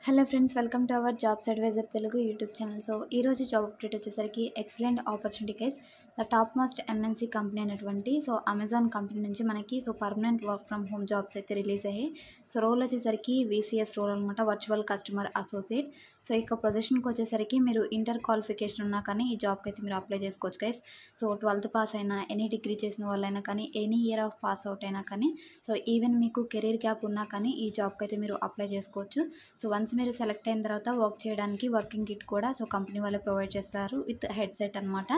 Hello friends, welcome to our jobs advisor Telugu YouTube channel. So ఈరోజు job update వచ్చేసరికి excellent opportunity case the top most MNC company అయినటువంటి Amazon company నుంచి మనకి permanent work from home jobs అయితే release అయ్యాయి. Role వచ్చేసరికి VCS role అనమాట, virtual customer associate. ఇక పొజిషన్కి వచ్చేసరికి మీరు ఇంటర్ క్వాలిఫికేషన్ ఉన్నా కానీ ఈ జాబ్కి అయితే మీరు అప్లై చేసుకోవచ్చు గైస్. 12th పాస్ అయినా, ఎనీ డిగ్రీ చేసిన వాళ్ళైనా కానీ, any year of pass out అయినా కానీ, ఈవెన్ మీకు కెరీర్ గ్యాప్ ఉన్నా కానీ ఈ జాబ్కి అయితే మీరు అప్లై చేసుకోవచ్చు. వన్స్ మీరు సెలెక్ట్ అయిన తర్వాత వర్క్ చేయడానికి వర్కింగ్ కిట్ కూడా కంపెనీ వాళ్ళే ప్రొవైడ్ చేస్తారు విత్ హెడ్సెట్ అనమాట.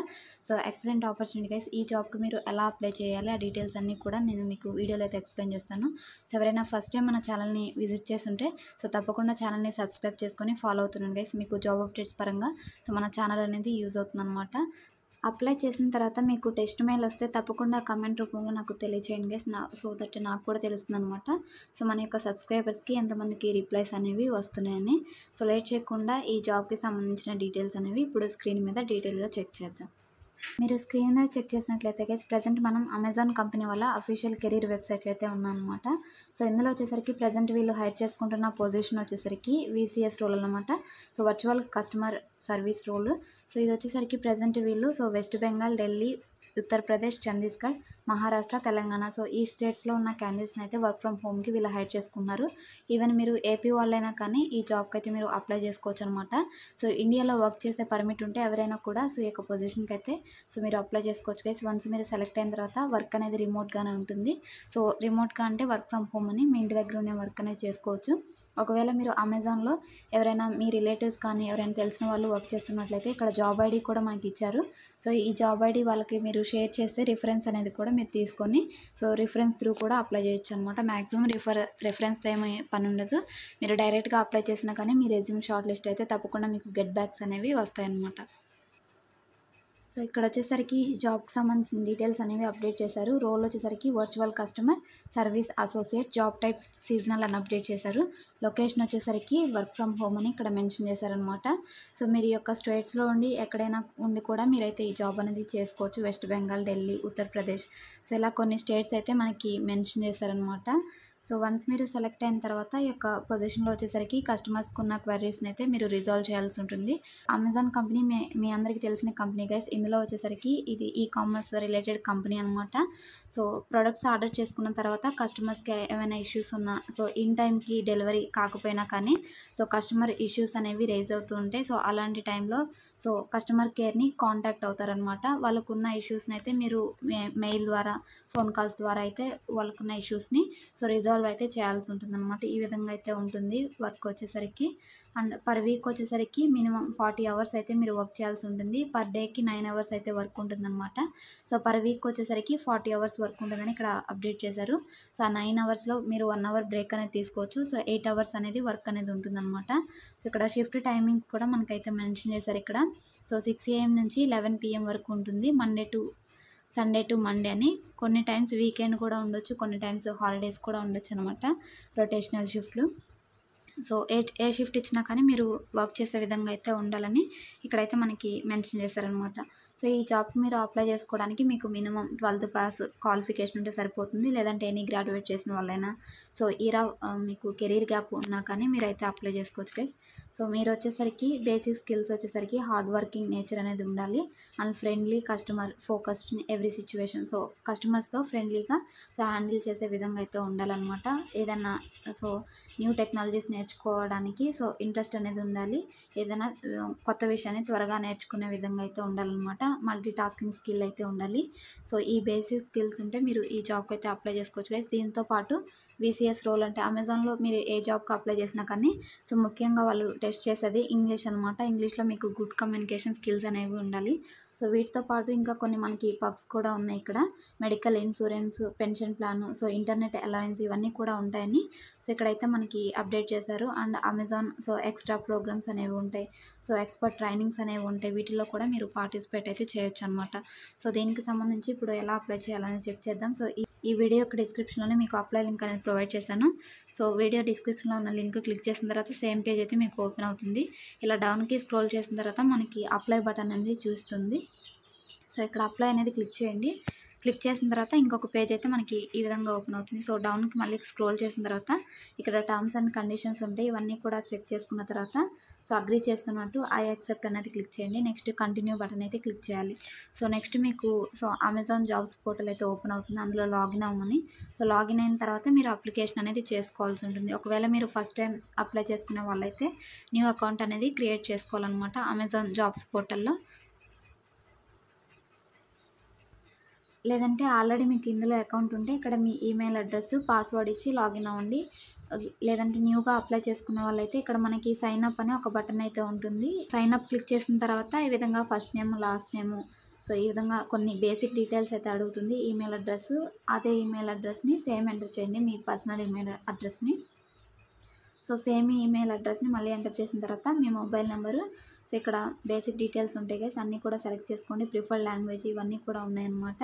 Excellent opportunity guys. ఈ జాబ్కి మీరు ఎలా అప్లై చేయాలి, ఆ డీటెయిల్స్ అన్నీ కూడా నేను మీకు వీడియోలో అయితే ఎక్స్ప్లెయిన్ చేస్తాను. ఎవరైనా ఫస్ట్ టైం మన ఛానల్ని విజిట్ చేస్తుంటే తప్పకుండా ఛానల్ని సబ్స్క్రైబ్ చేసుకొని ఫాలో అవుతున్నాను గైస్. మీకు జాబ్ అప్డేట్స్ పరంగా మన ఛానల్ అనేది యూజ్ అవుతుంది అనమాట. అప్లై చేసిన తర్వాత మీకు టెస్ట్ మెయిల్ వస్తే తప్పకుండా కమెంట్ రూపంలో నాకు తెలియచేయండి గైస్. దట్ నాకు కూడా తెలుస్తుంది అనమాట. మన యొక్క సబ్స్క్రైబర్స్కి ఎంతమందికి రిప్లైస్ అనేవి వస్తున్నాయని. లేట్ చేయకుండా ఈ జాబ్కి సంబంధించిన డీటెయిల్స్ అనేవి ఇప్పుడు స్క్రీన్ మీద డీటెయిల్గా చెక్ చేద్దాం. మీరు స్క్రీన్ మీద చెక్ చేసినట్లయితే గైస్, ప్రజెంట్ మనం అమెజాన్ కంపెనీ వల్ల అఫీషియల్ కెరీర్ వెబ్సైట్లో అయితే ఉన్నామన్నమాట. ఇందులో వచ్చేసరికి ప్రజెంట్ వీళ్ళు హైర్ చేసుకుంటున్న పొజిషన్ వచ్చేసరికి వీసీఎస్ రోల్ అనమాట. Virtual customer service role. ఇది వచ్చేసరికి ప్రజెంట్ వీళ్ళు వెస్ట్ బెంగాల్, ఢిల్లీ, ఉత్తరప్రదేశ్, ఛత్తీస్గఢ్, మహారాష్ట్ర, తెలంగాణ ఈ స్టేట్స్లో ఉన్న క్యాండిడేట్స్ని అయితే వర్క్ ఫ్రమ్ హోమ్కి వీళ్ళు హైర్ చేసుకున్నారు. ఈవెన్ మీరు ఏపీ వాళ్ళైనా కానీ ఈ జాబ్కి అయితే మీరు అప్లై చేసుకోవచ్చు అనమాట. ఇండియాలో వర్క్ చేసే పర్మిట్ ఉంటే ఎవరైనా కూడా ఈ యొక్క పొజిషన్కి అయితే మీరు అప్లై చేసుకోవచ్చు గైస్. వన్స్ మీరు సెలెక్ట్ అయిన తర్వాత వర్క్ అనేది రిమోట్గానే ఉంటుంది. రిమోట్గా అంటే వర్క్ ఫ్రమ్ హోమ్ అని మీ ఇంటి దగ్గర ఉన్న వర్క్ అనేది చేసుకోవచ్చు. ఒకవేళ మీరు అమెజాన్లో ఎవరైనా మీ రిలేటివ్స్ కానీ ఎవరైనా తెలిసిన వాళ్ళు వర్క్ చేస్తున్నట్లయితే ఇక్కడ జాబ్ ఐడి కూడా మనకి ఇచ్చారు. ఈ జాబ్ ఐడి వాళ్ళకి మీరు షేర్ చేస్తే రిఫరెన్స్ అనేది కూడా మీరు తీసుకొని రిఫరెన్స్ త్రూ కూడా అప్లై చేయొచ్చు అనమాట. మ్యాక్సిమం రిఫరెన్స్తో ఏమీ పని ఉండదు. మీరు డైరెక్ట్గా అప్లై చేసినా కానీ మీ రెజ్యూమ్ షార్ట్ లిస్ట్ అయితే తప్పకుండా మీకు గెట్ బ్యాక్స్ అనేవి వస్తాయన్నమాట. ఇక్కడ వచ్చేసరికి జాబ్కి సంబంధించిన డీటెయిల్స్ అనేవి అప్డేట్ చేశారు. రోల్ వచ్చేసరికి virtual customer service associate, job type seasonal అని అప్డేట్ చేశారు. లొకేషన్ వచ్చేసరికి వర్క్ ఫ్రమ్ హోమ్ అని ఇక్కడ మెన్షన్ చేశారనమాట. మీరు ఈ యొక్క స్టేట్స్లో ఉండి ఎక్కడైనా ఉండి కూడా మీరైతే ఈ జాబ్ అనేది చేసుకోవచ్చు. వెస్ట్ బెంగాల్, ఢిల్లీ, ఉత్తరప్రదేశ్ ఇలా కొన్ని స్టేట్స్ అయితే మనకి మెన్షన్ చేశారనమాట. వన్స్ మీరు సెలెక్ట్ అయిన తర్వాత ఈ యొక్క పొజిషన్లో వచ్చేసరికి కస్టమర్స్కి ఉన్న క్వైరీస్ని అయితే మీరు రిజాల్వ్ చేయాల్సి ఉంటుంది. అమెజాన్ కంపెనీ మీ అందరికీ తెలిసిన కంపెనీ గైస్. ఇందులో వచ్చేసరికి ఇది ఈ కామర్స్ రిలేటెడ్ కంపెనీ అనమాట. ప్రొడక్ట్స్ ఆర్డర్ చేసుకున్న తర్వాత కస్టమర్స్కి ఏమైనా ఇష్యూస్ ఉన్నా ఇన్ టైంకి డెలివరీ కాకపోయినా కానీ కస్టమర్ ఇష్యూస్ అనేవి రేజ్ అవుతూ ఉంటాయి. అలాంటి టైంలో కస్టమర్ కేర్ని కాంటాక్ట్ అవుతారనమాట. వాళ్ళకున్న ఇష్యూస్ని అయితే మీరు మెయిల్ ద్వారా, ఫోన్ కాల్స్ ద్వారా అయితే వాళ్ళకున్న ఇష్యూస్ని రిజాల్వ్ అయితే చేయాల్సి ఉంటుంది అనమాట. ఈ విధంగా అయితే ఉంటుంది వర్క్ వచ్చేసరికి. అండ్ పర్ వీక్ వచ్చేసరికి మినిమం 40 అవర్స్ అయితే మీరు వర్క్ చేయాల్సి ఉంటుంది. పర్ డేకి 9 అవర్స్ అయితే వర్క్ ఉంటుంది అనమాట. పర్ వీక్ వచ్చేసరికి 40 అవర్స్ వర్క్ ఉంటుందని ఇక్కడ అప్డేట్ చేశారు. ఆ 9 అవర్స్లో మీరు 1 అవర్ బ్రేక్ అనేది తీసుకోవచ్చు. 8 అవర్స్ అనేది వర్క్ అనేది ఉంటుందన్నమాట. ఇక్కడ షిఫ్ట్ టైమింగ్ కూడా మనకైతే మెన్షన్ చేశారు ఇక్కడ. 6 AM నుంచి 11 PM వరకు ఉంటుంది. సండే టు మండే అని. కొన్ని టైమ్స్ వీకెండ్ కూడా ఉండొచ్చు, కొన్ని టైమ్స్ హాలిడేస్ కూడా ఉండొచ్చు అనమాట. రొటేషనల్ షిఫ్ట్లు. ఏ షిఫ్ట్ ఇచ్చినా కానీ మీరు వర్క్ చేసే విధంగా అయితే ఉండాలని ఇక్కడైతే మనకి మెన్షన్ చేశారనమాట. ఈ జాబ్కి మీరు అప్లై చేసుకోవడానికి మీకు మినిమం 12th పాస్ క్వాలిఫికేషన్ ఉంటే సరిపోతుంది. లేదంటే ఎనీ గ్రాడ్యుయేట్ చేసిన వాళ్ళైనా మీకు కెరీర్ గ్యాప్ ఉన్నా కానీ మీరైతే అప్లై చేసుకోవచ్చు గైస్. మీరు వచ్చేసరికి బేసిక్ స్కిల్స్ వచ్చేసరికి హార్డ్ వర్కింగ్ నేచర్ అనేది ఉండాలి. And friendly, customer focused in every situation. కస్టమర్స్తో ఫ్రెండ్లీగా హ్యాండిల్ చేసే విధంగా అయితే ఉండాలన్నమాట. ఏదైనా న్యూ టెక్నాలజీస్ నేర్చుకోవడానికి ఇంట్రెస్ట్ అనేది ఉండాలి. ఏదైనా కొత్త విషయాన్ని త్వరగా నేర్చుకునే విధంగా అయితే ఉండాలన్నమాట. మల్టీ టాస్కింగ్ స్కిల్ అయితే ఉండాలి. ఈ బేసిక్ స్కిల్స్ ఉంటే మీరు ఈ జాబ్కి అయితే అప్లై చేసుకోవచ్చు గైస్. దీంతో పాటు వీసీఎస్ రోల్ అంటే అమెజాన్లో మీరు ఏ జాబ్కి అప్లై చేసినా కానీ ముఖ్యంగా వాళ్ళు టెస్ట్ చేసేది ఇంగ్లీష్ అనమాట. ఇంగ్లీష్లో మీకు గుడ్ కమ్యూనికేషన్ స్కిల్స్ అనేవి ఉండాలి. వీటితో పాటు ఇంకా కొన్ని మనకి పర్క్స్ కూడా ఉన్నాయి ఇక్కడ. Medical insurance, pension plan, internet allowance ఇవన్నీ కూడా ఉంటాయని ఇక్కడైతే మనకి అప్డేట్ చేశారు. అండ్ అమెజాన్ ఎక్స్ట్రా ప్రోగ్రామ్స్ అనేవి ఉంటాయి. ఎక్స్పర్ట్ ట్రైనింగ్స్ అనేవి ఉంటాయి. వీటిలో కూడా మీరు పార్టిసిపేట్ అయితే చేయొచ్చు అనమాట. దీనికి సంబంధించి ఇప్పుడు ఎలా అప్లై చేయాలని చెక్ చేద్దాం. ఈ వీడియో యొక్క డిస్క్రిప్షన్లోనే మీకు అప్లై లింక్ అనేది ప్రొవైడ్ చేశాను. వీడియో డిస్క్రిప్షన్లో ఉన్న లింక్ క్లిక్ చేసిన తర్వాత సేమ్ పేజ్ అయితే మీకు ఓపెన్ అవుతుంది. ఇలా డౌన్కి స్క్రోల్ చేసిన తర్వాత మనకి అప్లై బటన్ అనేది చూస్తుంది. ఇక్కడ అప్లై అనేది క్లిక్ చేయండి. క్లిక్ చేసిన తర్వాత ఇంకొక పేజ్ అయితే మనకి ఈ విధంగా ఓపెన్ అవుతుంది. సో డౌన్కి మళ్ళీ స్క్రోల్ చేసిన తర్వాత ఇక్కడ టర్మ్స్ అండ్ కండిషన్స్ ఉంటాయి. ఇవన్నీ కూడా చెక్ చేసుకున్న తర్వాత సో అగ్రీ చేస్తున్నట్టు ఐ యాక్సెప్ట్ అనేది క్లిక్ చేయండి. నెక్స్ట్ కంటిన్యూ బటన్ అయితే క్లిక్ చేయాలి. సో నెక్స్ట్ మీకు సో అమెజాన్ జాబ్స్ పోర్టల్ అయితే ఓపెన్ అవుతుంది. అందులో లాగిన్ అవ్వమని. సో లాగిన్ అయిన తర్వాత మీరు అప్లికేషన్ అనేది చేసుకోవాల్సి ఉంటుంది. ఒకవేళ మీరు ఫస్ట్ టైం అప్లై చేసుకునే వాళ్ళైతే న్యూ అకౌంట్ అనేది క్రియేట్ చేసుకోవాలన్నమాట అమెజాన్ జాబ్స్ పోర్టల్లో. లేదంటే ఆల్రెడీ మీకు ఇందులో అకౌంట్ ఉంటే ఇక్కడ మీ ఈమెయిల్ అడ్రస్ పాస్వర్డ్ ఇచ్చి లాగిన్ అవ్వండి. లేదంటే న్యూగా అప్లై చేసుకునే వాళ్ళైతే ఇక్కడ మనకి సైన్ అప్ అనే ఒక బటన్ అయితే ఉంటుంది. సైన్ అప్ క్లిక్ చేసిన తర్వాత ఈ విధంగా first name last name so ఈ విధంగా కొన్ని బేసిక్ డీటెయిల్స్ అయితే అడుగుతుంది. ఈమెయిల్ అడ్రస్, అదే ఈమెయిల్ అడ్రస్ని సేమ్ ఎంటర్ చేయండి, మీ పర్సనల్ ఈమెయిల్ అడ్రస్ని. సో సేమ్ ఈమెయిల్ అడ్రస్ని మళ్ళీ ఎంటర్ చేసిన తర్వాత మీ మొబైల్ నెంబరు, సో ఇక్కడ బేసిక్ డీటెయిల్స్ ఉంటాయి గైస్, అన్నీ కూడా సెలెక్ట్ చేసుకోండి. ప్రిఫర్డ్ లాంగ్వేజ్ ఇవన్నీ కూడా ఉన్నాయన్నమాట.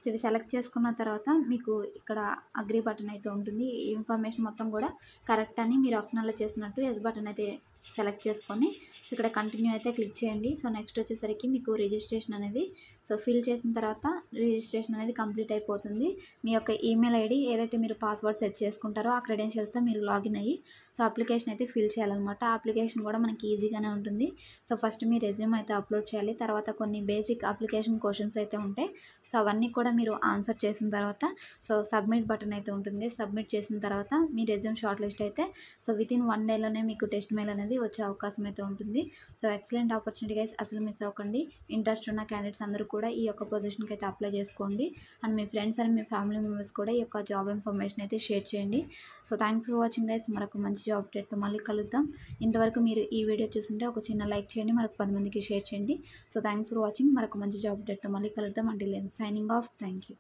సో ఇవి సెలెక్ట్ చేసుకున్న తర్వాత మీకు ఇక్కడ అగ్రీ బటన్ అయితే ఉంటుంది. ఈ ఇన్ఫర్మేషన్ మొత్తం కూడా కరెక్ట్ అని మీరు అక్నాలెడ్జ్ చేసినట్టు ఎస్ బటన్ అయితే సెలెక్ట్ చేసుకొని సో ఇక్కడ కంటిన్యూ అయితే క్లిక్ చేయండి. సో నెక్స్ట్ వచ్చేసరికి మీకు రిజిస్ట్రేషన్ అనేది సో ఫిల్ చేసిన తర్వాత రిజిస్ట్రేషన్ అనేది కంప్లీట్ అయిపోతుంది. మీ యొక్క ఈమెయిల్ ఐడి ఏదైతే మీరు పాస్వర్డ్ సెట్ చేసుకుంటారో ఆ క్రెడెన్షియల్స్తో మీరు లాగిన్ అయ్యి సో అప్లికేషన్ అయితే ఫిల్ చేయాలన్నమాట. ఆ అప్లికేషన్ కూడా మనకి ఈజీగానే ఉంటుంది. సో ఫస్ట్ మీ రెజ్యూమ్ అయితే అప్లోడ్ చేయాలి. తర్వాత కొన్ని బేసిక్ అప్లికేషన్ క్వశ్చన్స్ అయితే ఉంటాయి. సో అవన్నీ కూడా మీరు ఆన్సర్ చేసిన తర్వాత సో సబ్మిట్ బటన్ అయితే ఉంటుంది. సబ్మిట్ చేసిన తర్వాత మీ రెజ్యూమ్ షార్ట్ లిస్ట్ అయితే సో వితిన్ 1 డేలోనే మీకు టెస్ట్ మెయిల్ అనేది వచ్చే అవకాశం అయితే ఉంటుంది. సో ఎక్సలెంట్ ఆపర్చునిటీ గైస్, అసలు మిస్ అవ్వకండి. ఇంట్రెస్ట్ ఉన్న క్యాండిడేట్స్ అందరూ కూడా ఈ యొక్క పొజిషన్కి అయితే అప్లై చేసుకోండి. And me friends and me family members కూడా ఈ యొక్క జాబ్ ఇన్ఫర్మేషన్ అయితే షేర్ చేయండి. So thanks for watching guys. మరొక మంచి జాబ్ అప్డేట్తో మళ్ళీ కలుద్దాం. ఇంతవరకు మీరు ఈ వీడియో చూస్తుంటే ఒక చిన్న లైక్ చేయండి, మరొక 10 మందికి షేర్ చేయండి. So thanks for watching. మరొక మంచి జాబ్ అప్డేట్తో మళ్ళీ కలుద్దాం. Until then signing off. Thank you.